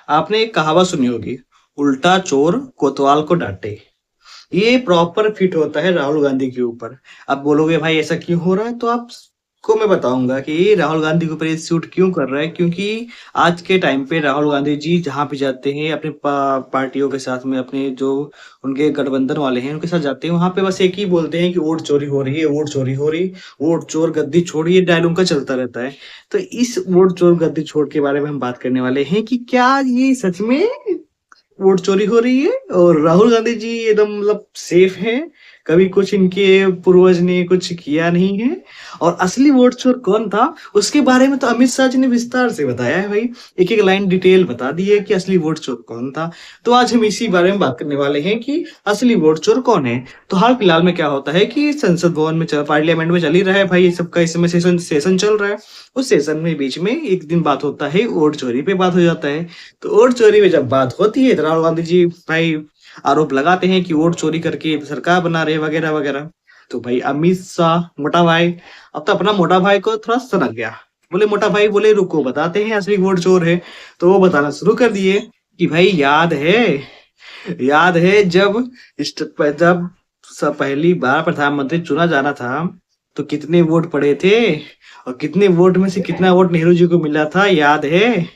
आपने एक कहावत सुनी होगी, उल्टा चोर कोतवाल को डांटे। ये प्रॉपर फिट होता है राहुल गांधी के ऊपर। अब बोलोगे भाई ऐसा क्यों हो रहा है, तो आपको मैं बताऊंगा कि ये राहुल गांधी के ऊपर ये सूट क्यों कर रहा है। क्योंकि आज के टाइम पे राहुल गांधी जी जहां भी जाते हैं अपने पार्टियों के साथ में, अपने जो उनके गठबंधन वाले हैं उनके साथ जाते हैं, वहां पे बस एक ही बोलते हैं कि वोट चोरी हो रही है, वोट चोरी हो रही, वोट चोर गद्दी छोड़िए, डायलॉग का चलता रहता है। तो इस वोट चोर गद्दी छोड़ के बारे में हम बात करने वाले हैं कि क्या ये सच में वोट चोरी हो रही है और राहुल गांधी जी एकदम मतलब सेफ हैं, कभी कुछ इनके पूर्वज ने कुछ किया नहीं है। और असली वोट चोर कौन था उसके बारे में तो अमित शाह जी ने विस्तार से बताया है भाई, एक एक लाइन डिटेल बता दी है कि असली वोट चोर कौन था। तो आज हम इसी बारे में बात करने वाले हैं कि असली वोट चोर कौन है। तो हाल फिलहाल में क्या होता है कि संसद भवन में पार्लियामेंट में चल ही रहा है भाई, ये सबका इस समय सेशन चल रहा है। उस सेशन में बीच में एक दिन बात होता है, वोट चोरी पे बात हो जाता है। तो वोट चोरी में जब बात होती है तो राहुल गांधी जी भाई आरोप लगाते हैं कि वोट चोरी करके सरकार बना रहे वगैरह वगैरह। तो भाई अमित शाह मोटा भाई अब तो अपना मोटा भाई को थोड़ा सनक गया, बोले मोटा भाई बोले रुको बताते हैं असली वोट चोर है। तो वो बताना शुरू कर दिए कि भाई याद है जब पहली बार प्रधानमंत्री चुना जाना था तो कितने वोट पड़े थे और कितने वोट में से कितना वोट नेहरू जी को मिला था, याद है?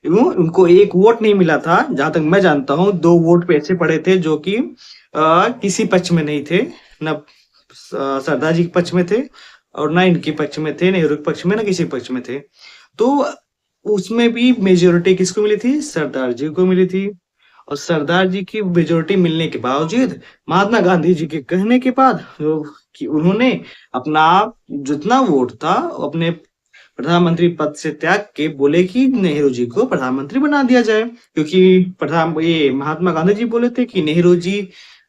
उनको एक वोट नहीं मिला था, जहां तक मैं जानता हूँ 2 वोट पे ऐसे पड़े थे जो कि किसी पक्ष में नहीं थे, न सरदार जी के पक्ष में थे और ना इनके पक्ष में थे, नेहरू के पक्ष में ना किसी पक्ष में थे। तो उसमें भी मेजोरिटी किसको मिली थी? सरदार जी को मिली थी। और सरदार जी की मेजोरिटी मिलने के बावजूद महात्मा गांधी जी के कहने के बाद कि उन्होंने अपना जितना वोट था अपने प्रधानमंत्री पद से त्याग के बोले कि नेहरू जी को प्रधानमंत्री बना दिया जाए। क्योंकि प्रधान ये महात्मा गांधी जी बोले थे कि नेहरू जी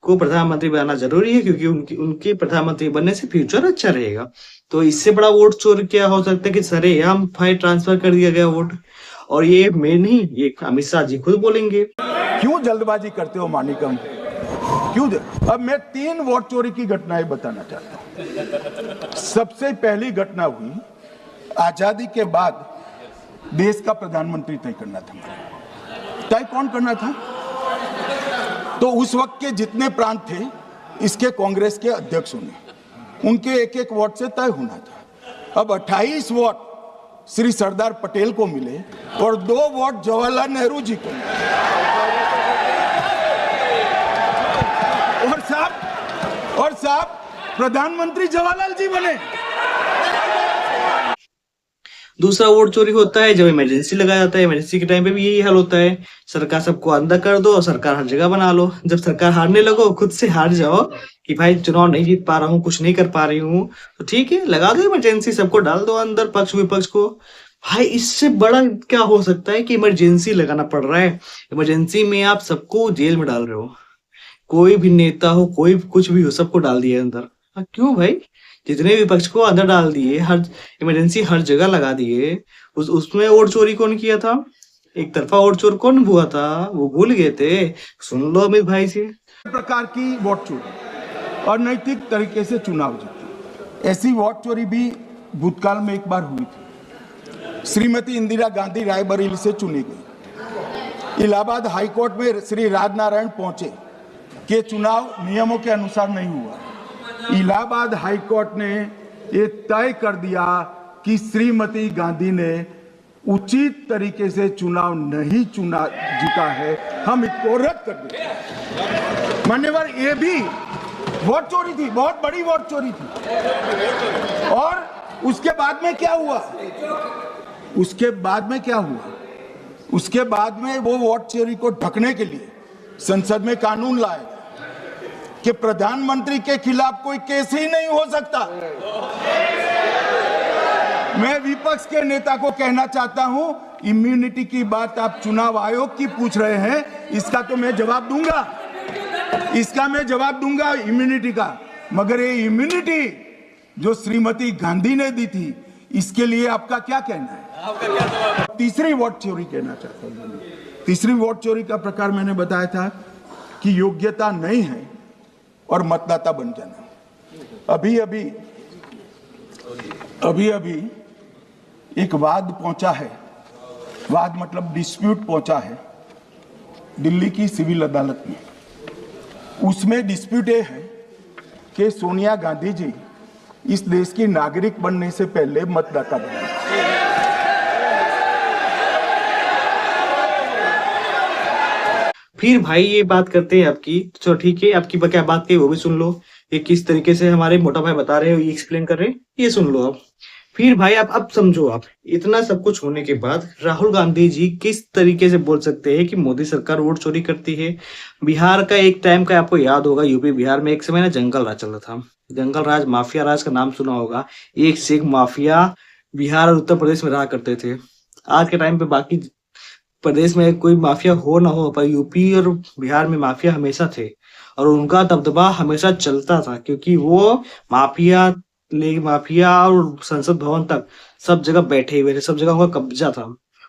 को प्रधानमंत्री बनाना जरूरी है, क्योंकि उनके प्रधानमंत्री बनने से फ्यूचर अच्छा रहेगा। तो इससे बड़ा वोट चोर क्या हो सकता है कि सरेआम भाई ट्रांसफर कर दिया गया वोट। और ये मैं नहीं, ये अमित शाह जी खुद बोलेंगे। क्यों जल्दबाजी करते हो मानिकम? अब मैं 3 वोट चोरी की घटनाएं बताना चाहता हूं। सबसे पहली घटना हुई आजादी के बाद, देश का प्रधानमंत्री तय करना था। तय कौन करना था? तो उस वक्त के जितने प्रांत थे इसके कांग्रेस के अध्यक्षों ने, उनके एक एक वोट से तय होना था। अब 28 वोट श्री सरदार पटेल को मिले और 2 वोट जवाहरलाल नेहरू जी को मिले। और साहब प्रधानमंत्री जवाहरलाल जी बने। दूसरा वोट चोरी होता है जब इमरजेंसी लगाया जाता है। इमरजेंसी के टाइम पे भी यही हाल होता है, सरकार सबको अंधा कर दो और सरकार हर जगह बना लो। जब सरकार हारने लगो खुद से हार जाओ कि भाई चुनाव नहीं जीत पा रहा हूँ, कुछ नहीं कर पा रही हूँ, तो ठीक है लगा दो इमरजेंसी, सबको डाल दो अंदर, पक्ष विपक्ष को। भाई इससे बड़ा क्या हो सकता है कि इमरजेंसी लगाना पड़ रहा है। इमरजेंसी में आप सबको जेल में डाल रहे हो, कोई भी नेता हो कोई कुछ भी हो सबको डाल दिया अंदर। क्यों भाई? जितने विपक्ष को अंदर डाल दिए, हर इमरजेंसी हर जगह लगा दिए। उसमें वोट चोरी कौन किया था? एक तरफा वोट चोर कौन हुआ था वो भूल गए थे? सुन लो अमित भाई से। प्रकार की वोट चोरी और नैतिक तरीके से चुनाव जीते, ऐसी वोट चोरी भी भूतकाल में एक बार हुई थी। श्रीमती इंदिरा गांधी रायबरेली से चुनी गई। इलाहाबाद हाईकोर्ट में श्री राजनारायण पहुंचे कि चुनाव नियमों के अनुसार नहीं हुआ। इलाहाबाद हाईकोर्ट ने ये तय कर दिया कि श्रीमती गांधी ने उचित तरीके से चुनाव नहीं जीता है, हम इसको रद्द कर देते। मान्यवर, ये भी वोट चोरी थी, बहुत बड़ी वोट चोरी थी। और उसके बाद में क्या हुआ? उसके बाद में वो वोट चोरी को ढकने के लिए संसद में कानून लाए कि प्रधानमंत्री के खिलाफ कोई केस ही नहीं हो सकता। मैं विपक्ष के नेता को कहना चाहता हूं, इम्यूनिटी की बात आप चुनाव आयोग की पूछ रहे हैं, इसका तो मैं जवाब दूंगा, इम्यूनिटी का। मगर ये इम्यूनिटी जो श्रीमती गांधी ने दी थी, इसके लिए आपका क्या कहना है? तीसरी वोट चोरी कहना चाहता हूं। तीसरी वोट चोरी का प्रकार मैंने बताया था कि योग्यता नहीं है और मतदाता बन जाना। अभी एक वाद पहुंचा है, वाद मतलब डिस्प्यूट पहुंचा है दिल्ली की सिविल अदालत में। उसमें डिस्प्यूट ये है कि सोनिया गांधी जी इस देश की नागरिक बनने से पहले मतदाता बने। फिर भाई ये बात करते हैं आपकी, तो ठीक है, आपकी क्या बात कही वो भी सुन लो। ये किस तरीके से हमारे मोटा भाई बता रहे हो, ये एक्सप्लेन कर रहे हैं, ये सुन लो आप। फिर भाई आप अब समझो, आप इतना सब कुछ होने के बाद राहुल गांधी जी किस तरीके से बोल सकते हैं कि मोदी सरकार वोट चोरी करती है। बिहार का एक टाइम का आपको याद होगा, यूपी बिहार में एक समय ना जंगल राज चल रहा था। जंगल राज, माफिया राज का नाम सुना होगा। एक से एक माफिया बिहार और उत्तर प्रदेश में रहा करते थे। आज के टाइम पे बाकी प्रदेश में कोई माफिया हो ना हो, पर यूपी और बिहार में माफिया हमेशा थे और उनका दबदबा हमेशा चलता था, क्योंकि वो माफिया माफिया और संसद भवन तक सब जगह बैठे हुए थे, सब जगह उनका कब्जा था,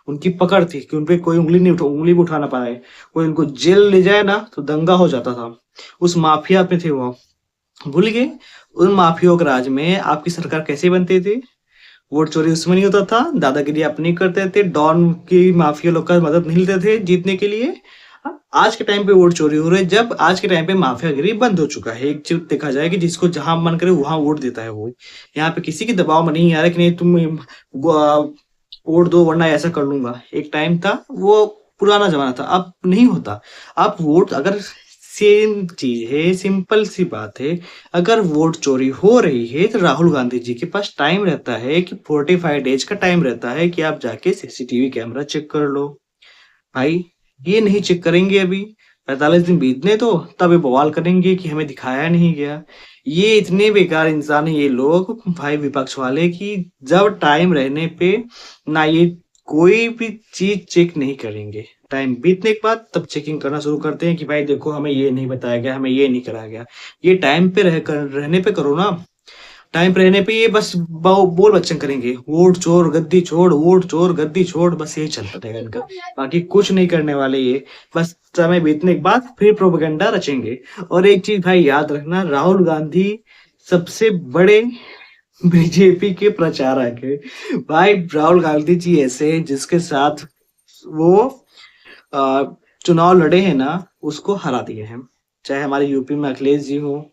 उनकी पकड़ थी कि उनपे कोई उंगली भी उठा ना पाए। कोई उनको जेल ले जाए ना तो दंगा हो जाता था। उस माफिया पे थे वो, भूल गए। उन माफियों के राज में आपकी सरकार कैसे बनती थी? वोट चोरी उसमें नहीं होता था, दादागिरी अपनी करते थे, डॉन की माफिया लोग का मदद नहीं लेते थे जीतने के लिए। आज के टाइम पे वोट चोरी हो रहे, जब आज के टाइम पे माफियागिरी बंद हो चुका है। एक चीज देखा जाए कि जिसको जहां मन करे वहां वोट देता है वो। यहाँ पे किसी के दबाव में नहीं आ रहा कि नहीं तुम वोट दो वरना ऐसा कर लूंगा। एक टाइम था, वो पुराना जमाना था, अब नहीं होता। अब वोट अगर सेम चीज है, सिंपल सी बात है, अगर वोट चोरी हो रही है तो राहुल गांधी जी के पास टाइम रहता है कि 45 डेज का टाइम रहता है कि आप जाके सीसीटीवी कैमरा चेक कर लो। भाई ये नहीं चेक करेंगे, अभी 45 दिन बीतने तो तब ये बवाल करेंगे कि हमें दिखाया नहीं गया। ये इतने बेकार इंसान है ये लोग, भाई विपक्ष वाले, कि जब टाइम रहने पे ना ये कोई भी चीज चेक नहीं करेंगे। टाइम बीतने के बाद तब चेकिंग करना शुरू करते हैं कि भाई देखो हमें ये नहीं बताया गया, हमें ये नहीं कराया गया। ये टाइम पे रहने पे करो ना। टाइम पे रहने पे ये बस बोल बच्चन करेंगे, वोट चोर गद्दी छोड़, वोट चोर गद्दी छोड़, बस यही चलता रहेगा इनका। बाकी कुछ नहीं करने वाले ये, बस समय बीतने के बाद फिर प्रोपेगेंडा रचेंगे। और एक चीज भाई याद रखना, राहुल गांधी सबसे बड़े बीजेपी के प्रचारक है। भाई राहुल गांधी जी ऐसे हैं जिसके साथ वो चुनाव लड़े हैं ना, उसको हरा दिए हैं। चाहे हमारे यूपी में अखिलेश जी हो,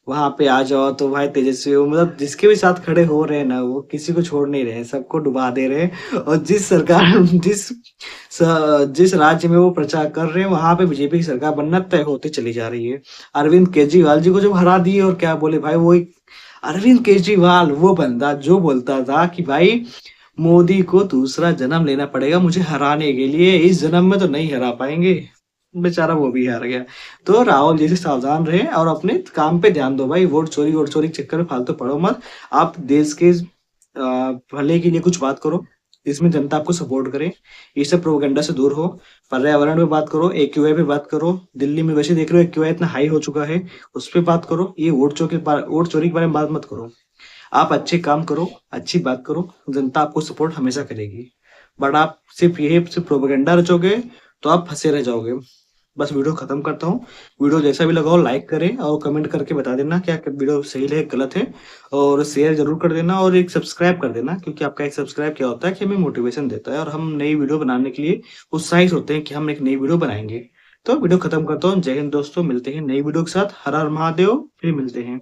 वहां पे आ जाओ तो भाई तेजस्वी हो, मतलब जिसके भी साथ खड़े हो रहे हैं ना, वो किसी को छोड़ नहीं रहे, सबको डुबा दे रहे हैं। और जिस सरकार जिस राज्य में वो प्रचार कर रहे हैं वहां पे बीजेपी की सरकार बनना तय होती चली जा रही है। अरविंद केजरीवाल जी को जब हरा दिए, और क्या बोले भाई, वो अरविंद केजरीवाल वो बंदा जो बोलता था कि भाई मोदी को दूसरा जन्म लेना पड़ेगा मुझे हराने के लिए, इस जन्म में तो नहीं हरा पाएंगे। बेचारा वो भी हार गया। तो राहुल जी से सावधान रहे और अपने काम पे ध्यान दो भाई। वोट चोरी के चक्कर में फालतू पड़ो मत। आप देश के भले के लिए कुछ बात करो, इसमें जनता आपको सपोर्ट करे। ये सब प्रोपेगेंडा से दूर हो। पर्यावरण पे बात करो, एक्यूआई पे बात करो। दिल्ली में वैसे देख रहे हो एक्यूआई इतना हाई हो चुका है, उस पर बात करो। ये वोट चोरी के बारे में बात मत करो। आप अच्छे काम करो, अच्छी बात करो, जनता आपको सपोर्ट हमेशा करेगी। बट आप सिर्फ प्रोपेगेंडा रचोगे तो आप फंसे रह जाओगे। बस वीडियो खत्म करता हूँ। वीडियो जैसा भी लगा हो लाइक करें और कमेंट करके बता देना क्या वीडियो सही है गलत है, और शेयर जरूर कर देना और एक सब्सक्राइब कर देना, क्योंकि आपका एक सब्सक्राइब क्या होता है कि हमें मोटिवेशन देता है और हम नई वीडियो बनाने के लिए उत्साहित होते हैं कि हम एक नई वीडियो बनाएंगे। तो वीडियो खत्म करता हूँ। जय हिंद दोस्तों, मिलते हैं नई वीडियो के साथ। हर हर महादेव, फिर मिलते हैं।